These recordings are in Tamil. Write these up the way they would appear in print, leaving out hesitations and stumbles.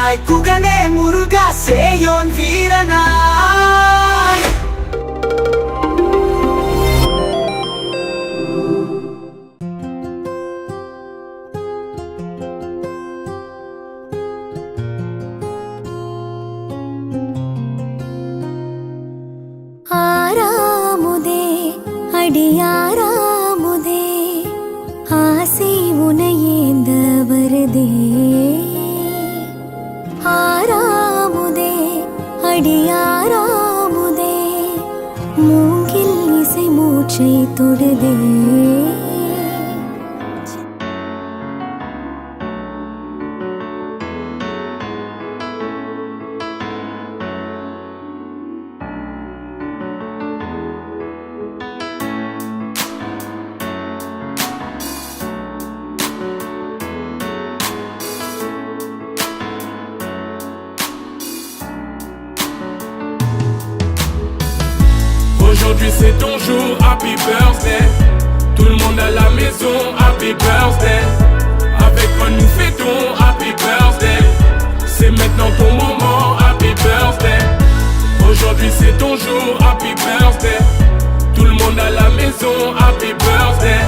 வீரனாய் குகனே முருகா சேயோன் வீரனாய். ஆறாமுதே அடியாராமுதே ஆசை உனையேந்த வருதே. ஆறாமுதே அடியாராமுதே மூங்கில் இசை மூச்சை தொடுதே. Aujourd'hui c'est ton jour, happy birthday. Tout le monde à la maison, happy birthday. Avec moi nous fêtons, happy birthday. C'est maintenant ton moment, happy birthday. Aujourd'hui c'est ton jour, happy birthday. Tout le monde à la maison, happy birthday.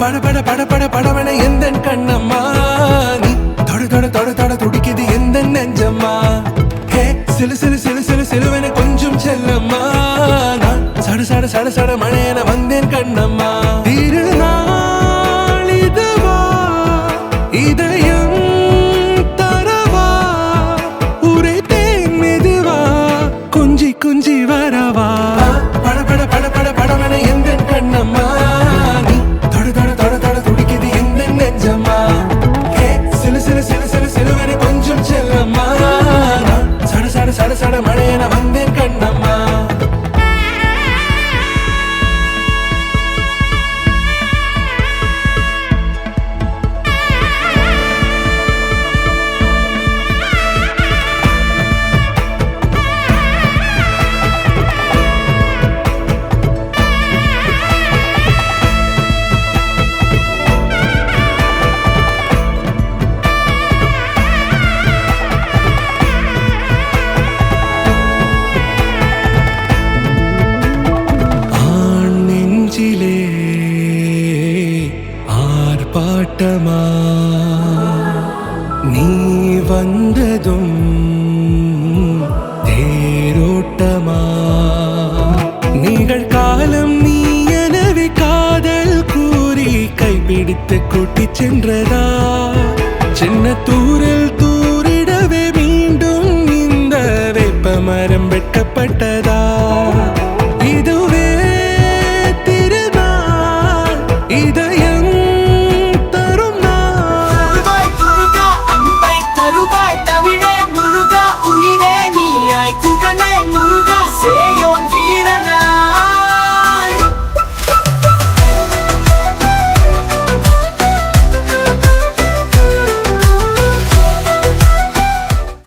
பட பட பட பட படவன எந்தன் கண்ணம்மா நீ தொட தொட தொட தொட துடிக்குது எந்தன் நெஞ்சம்மா. ஹே சிலு சிலு சிலு சிலு சிலுவன கொஞ்சம் செல்லம்மா நான் சட சட சட சட மழையன வந்தேன் கண்ணம்மா. திருநாள் இதுவா இதயம் தரவா உரைத்தேன் மெதுவா கொஞ்சி கொஞ்சி வரவா. பட பட பட பட படவன எந்தன் கண்ணம்மா நீ தொட தொட தொட தொட துடிக்குது எந்தன் நெஞ்சம்மா. ஹே சிலு சிலு சிலு சிலு சிலுவன கொஞ்சம் செல்லம்மா நான் சட சட சட சட மழையன வந்தேன் கண்ணம்மா. ஆர்ப்பாட்டமா நீ வந்ததும் தேரோட்டமா நிகழ்காலம் நீ எனவே காதல் கூறி கைப்பிடித்து கூட்டிச் சென்றதா. சின்ன தூரல் தூரிடவே மீண்டும் இந்த வேப்ப மரம் வெட்கப்பட்ட